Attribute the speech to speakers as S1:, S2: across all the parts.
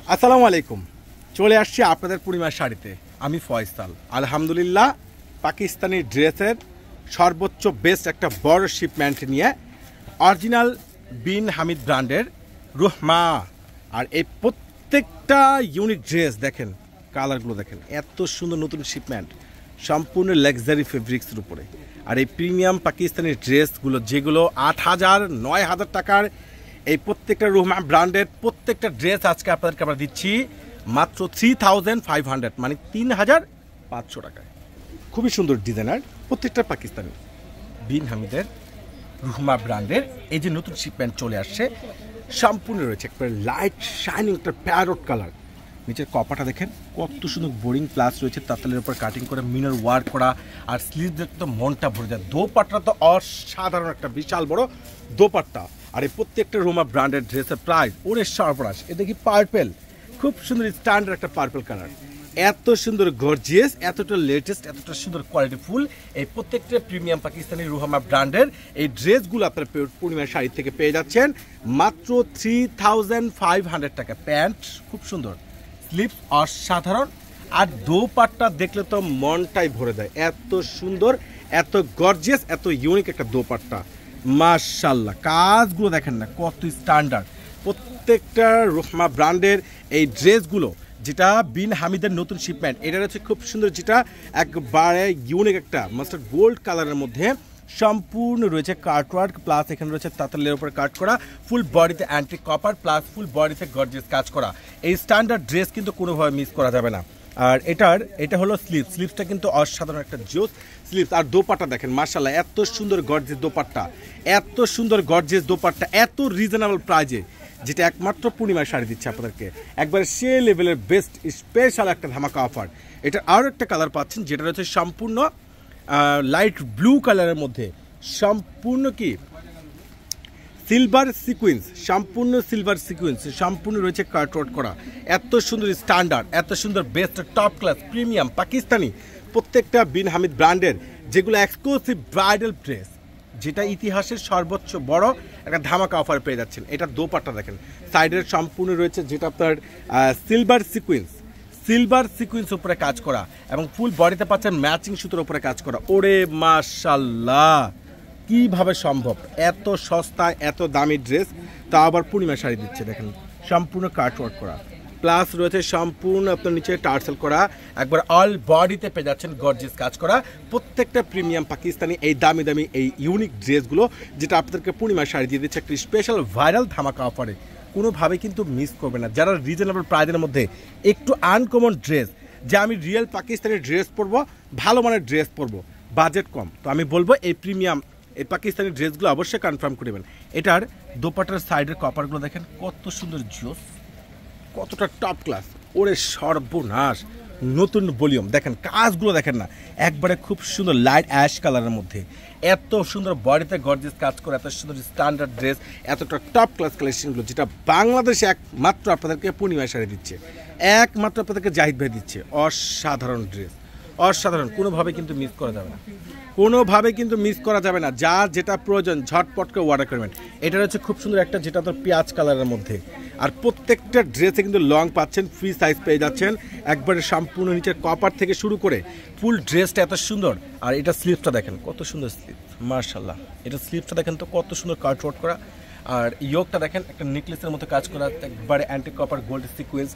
S1: আসসালামু আলাইকুম। চলে আসছি আপনাদের পূর্ণিমার শাড়িতে। আমি ফয়সাল। আলহামদুলিল্লাহ, পাকিস্তানি ড্রেসের সর্বোচ্চ বেস্ট একটা বড় শিপমেন্ট নিয়ে অরিজিনাল বিন হামিদ ব্র্যান্ডের রুহমা। আর এই প্রত্যেকটা ইউনিক ড্রেস দেখেন, কালারগুলো দেখেন, এত সুন্দর নতুন শিপমেন্ট, সম্পূর্ণ লাক্সারি ফেব্রিক্সের উপরে। আর এই প্রিমিয়াম পাকিস্তানি ড্রেসগুলো যেগুলো 8,000 9,000 টাকার, এই প্রত্যেকটা রুহমা ব্র্যান্ডের প্রত্যেকটা ড্রেস আজকে আপনাদেরকে আমরা দিচ্ছি মাত্র 3,500, মানে 3,500 টাকায়। খুবই সুন্দর ডিজাইনার, প্রত্যেকটা পাকিস্তানি বিন হামিদের রুহমা ব্র্যান্ডের এই যে নতুন শিপমেন্ট চলে আসছে, সম্পূর্ণ রয়েছে একবারে লাইট শাইনিং একটা প্যারট কালার। নিচের কপাটা দেখেন কত সুন্দর বোরিং প্লাস রয়েছে, তাঁতালের উপর কাটিং করে মিনার ওয়ার্ক করা। আর স্লিভ দেখতে তো মনটা ভরে যায়। দোপাট্টা তো অসাধারণ একটা বিশাল বড় দোপাট্টা। আর এই প্রত্যেকটা রুহমা ব্র্যান্ডের ড্রেসের প্রাইস ওরে সর্বরাশ। এ দেখি পার্পেল, খুব সুন্দর স্ট্যান্ডার্ড একটা পার্পেল কালার, এত সুন্দর গর্জিয়াস, এতটা লেটেস্ট, এতটা সুন্দর কোয়ালিটি ফুল। এই প্রত্যেকটা প্রিমিয়াম পাকিস্তানি রুহমা ব্র্যান্ডের এই ড্রেসগুলো আপনার পূর্ণিমার শাড়ি থেকে পেয়ে যাচ্ছেন মাত্র 3,500 টাকা। প্যান্ট খুব সুন্দর, স্লিভস অসাধারণ, আর দোপাট্টা দেখলে তো মনটাই ভরে দেয়। এত সুন্দর, এত গর্জিয়াস, এত ইউনিক একটা দোপাট্টা, মাশাআল্লাহ। কাজগুলো দেখেন না কত স্ট্যান্ডার্ড। প্রত্যেকটা রুহমা ব্র্যান্ডের এই ড্রেসগুলো যেটা বিন হামিদের নতুন শিপমেন্ট, এটা হচ্ছে খুব সুন্দর, যেটা একবারে ইউনিক একটা মাস্টার্ড গোল্ড কালারের মধ্যে সম্পূর্ণ রয়েছে কাটওয়ার্ক, প্লাস এখানে রয়েছে তাঁতালের উপরে কাট করা, ফুল বডিতে অ্যান্টিক কপার, প্লাস ফুল বডিতে গর্জিয়াস কাজ করা। এই স্ট্যান্ডার্ড ড্রেস কিন্তু কোনোভাবে মিস করা যাবে না। আর এটা হলো স্লিভসটা কিন্তু অসাধারণ একটা জোস স্লিভস। আর দোপাট্টা দেখেন মাশাআল্লাহ, এত সুন্দর গর্জিয়াস দোপাট্টা, এত সুন্দর গর্জিয়াস দোপাট্টা, এত রিজনেবল প্রাইজে, যেটা একমাত্র পূর্ণিমার শাড়ি দিচ্ছে আপনাদেরকে একবারে সে লেভেলের বেস্ট স্পেশাল একটা ধামাকা অফার। এটা আরও একটা কালার পাচ্ছেন, যেটা রয়েছে সম্পূর্ণ লাইট ব্লু কালারের মধ্যে, সম্পূর্ণ কি সিলভার সিকুয়েন্স, সম্পূর্ণ সিলভার সিকুয়েন্স, সম্পূর্ণ রয়েছে কাটওয়ার্ক করা। এত সুন্দর স্ট্যান্ডার্ড, এত সুন্দর best top class premium Pakistani প্রত্যেকটা বিন হামিদ ব্র্যান্ডের যেগুলো এক্সক্লুসিভ ব্রাইডাল ড্রেস, যেটা ইতিহাসের সর্বোচ্চ বড় একটা ধামাকা অফার পেয়ে যাচ্ছেন। এটা দোপাট্টা দেখেন, সাইডের সম্পূর্ণ রয়েছে যেটা আপনার সিলভার সিকুয়েন্স উপরে কাজ করা, এবং ফুল বডিতে পাচ্ছেন ম্যাচিং সুতোর উপরে কাজ করা। ওরে মাশাআল্লাহ, কিভাবে সম্ভব এত সস্তায় এত দামি ড্রেস, তা আবার পূর্ণিমা শাড়ি দিচ্ছে। দেখেন সম্পূর্ণ কাটওয়ার্ক করা, প্লাস রয়েছে সম্পূর্ণ আপনার নিচে টার্সেল করা, একবার অল বডিতে পেয়ে যাচ্ছেন গর্জিয়াস কাজ করা। প্রত্যেকটা প্রিমিয়াম পাকিস্তানি এই দামি দামি এই ইউনিক ড্রেসগুলো যেটা আপনাদেরকে পূর্ণিমা শাড়ি দিয়ে দিচ্ছে একটি স্পেশাল ভাইরাল ধামাকা অফারে, কোনোভাবে কিন্তু মিস করবে না। যারা রিজনেবল প্রাইজের মধ্যে একটু আনকমন ড্রেস, যে আমি রিয়েল পাকিস্তানি ড্রেস পরবো, ভালো মানের ড্রেস পরবো, বাজেট কম, তো আমি বলবো এই প্রিমিয়াম এই পাকিস্তানি ড্রেসগুলো অবশ্যই কনফার্ম করবেন। এটার দোপাট্টার সাইডের কপারগুলো দেখেন কত সুন্দর জোস, কতটা টপ ক্লাস। ওরে সর্বনাশ, নতুন ভলিউম দেখেন, কাজগুলো দেখেন না, একবারে খুব সুন্দর লাইট অ্যাশ কালারের মধ্যে, এত সুন্দর বডিতে গর্জিয়াস কাজ করে, এত সুন্দর স্ট্যান্ডার্ড ড্রেস, এতটা টপ ক্লাস কালেকশনগুলো যেটা বাংলাদেশে একমাত্র আপনাদেরকে পূর্ণিমা শাড়ি দিচ্ছে, একমাত্র আপনাদেরকে জাহিদ ভাই দিচ্ছে। অসাধারণ ড্রেস, অসাধারণ, কোনোভাবে কিন্তু মিস করা যাবে না, কোনোভাবে কিন্তু মিস করা যাবে না। যার যেটা প্রয়োজন ঝটপট করে অর্ডার করবেন। এটা হচ্ছে খুব সুন্দর একটা, যেটা তো পেঁয়াজ কালারের মধ্যে। আর প্রত্যেকটা ড্রেসে কিন্তু লং পাচ্ছেন, ফ্রি সাইজ পেয়ে যাচ্ছেন, একবারে সম্পূর্ণ নিচের কপার থেকে শুরু করে ফুল ড্রেসটা এত সুন্দর। আর এটা স্লিভসটা দেখেন কত সুন্দর স্লিভ, মাশাআল্লাহ। এটা স্লিভসটা দেখেন তো কত সুন্দর কাটওয়ার্ক করা। আর ইয়োগটা দেখেন একটা নেকলেসের মতো কাজ করা, একবারে অ্যান্টিক কপার গোল্ড সিকুয়েন্স।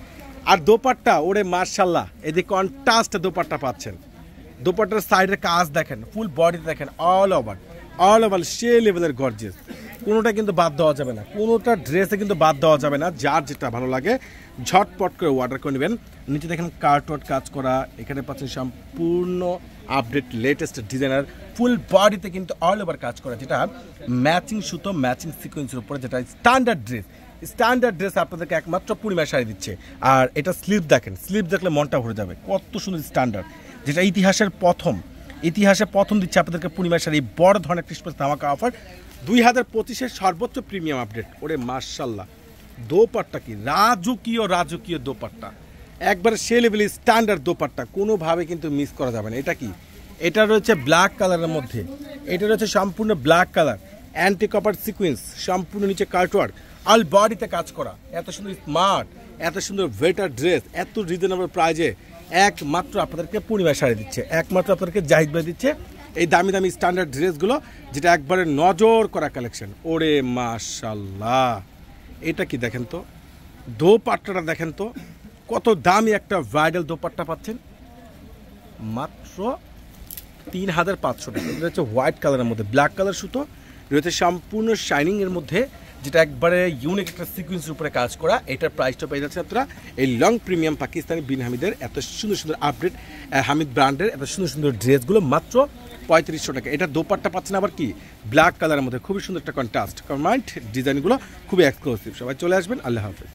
S1: আর দোপাট্টা ওরে মাশাআল্লাহ, এদিকে কন্ট্রাস্ট দোপাট্টা পাচ্ছেন। দোপাট্টার সাইডের কাজ দেখেন, ফুল বডিতে দেখেন অল ওভার সে লেভেলের গর্জিয়াস, কোনোটা কিন্তু বাদ দেওয়া যাবে না, কোনোটা ড্রেসে কিন্তু বাদ দেওয়া যাবে না। যার যেটা ভালো লাগে ঝটপট করে অর্ডার করে নেবেন। নিচে দেখেন কাটওয়ার্ক কাজ করা, এখানে পাচ্ছেন সম্পূর্ণ আপডেট লেটেস্ট ডিজাইনার, ফুল বডিতে কিন্তু অল ওভার কাজ করা, যেটা ম্যাচিং সুতো ম্যাচিং সিকোয়েন্সের উপরে, যেটা স্ট্যান্ডার্ড ড্রেস আপনাদেরকে একমাত্র পূর্ণিমা শাড়ি দিচ্ছে। আর এটা স্লিভ দেখেন, স্লিভ দেখলে মনটা ভরে যাবে, কত সুন্দর স্ট্যান্ডার্ড, যেটা ইতিহাসে প্রথম দিচ্ছে আপনাদেরকে পূর্ণিমা শাড়ি বড় ধরনের ক্রিসমাস ধামাকা অফার 2025-এর সর্বোচ্চ প্রিমিয়াম আপডেট। ওরে মাশাআল্লাহ, দোপাট্টা কি রাজকীয় দোপাট্টা, একবারে সে লেভেলের স্ট্যান্ডার্ড দোপাট্টা, কোনোভাবে কিন্তু মিস করা যাবে না। এটা কি, এটা রয়েছে ব্ল্যাক কালারের মধ্যে, এটা রয়েছে সম্পূর্ণ black colour, anti copper sequence, সম্পূর্ণ নিচে কাটওয়ার্ক, অল বডিতে কাজ করা, এত সুন্দর স্মার্ট, এত সুন্দর বেটার ড্রেস, এত রিজনেবল প্রাইজে একমাত্র আপনাদেরকে পূর্ণিমা শাড়ি দিচ্ছে, একমাত্র আপনাদেরকে জাহিদ ভাই দিচ্ছে এই দামি দামি স্ট্যান্ডার্ড ড্রেসগুলো, যেটা একবারে নজর করা কালেকশন। ওরে মাশাল্লাহ, এটা কি দেখেন তো, দোপাট্টাটা দেখেন তো, কত দামি একটা ব্রাইডাল দোপাট্টা পাচ্ছেন মাত্র 3500 টাকা। এটা হচ্ছে হোয়াইট কালারের মধ্যে ব্ল্যাক কালার সুতো রয়েছে, সম্পূর্ণ শাইনিংয়ের মধ্যে, যেটা একবারে ইউনিক একটা সিকুয়েন্সের উপরে কাজ করা। এটার প্রাইসটা পেয়ে যাচ্ছে আপনারা এই লং প্রিমিয়াম পাকিস্তানি বিন হামিদের এত সুন্দর সুন্দর আপডেট হামিদ ব্র্যান্ডের এত সুন্দর সুন্দর ড্রেসগুলো মাত্র 3500 টাকা। এটা দোপাট্টা পাচ্ছেন আবার কি ব্ল্যাক কালারের মধ্যে, খুবই সুন্দর একটা কন্ট্রাস্ট কম্বাইন্ড ডিজাইনগুলো, খুবই এক্সক্লুসিভ। সবাই চলে আসবেন, আল্লাহ হাফেজ।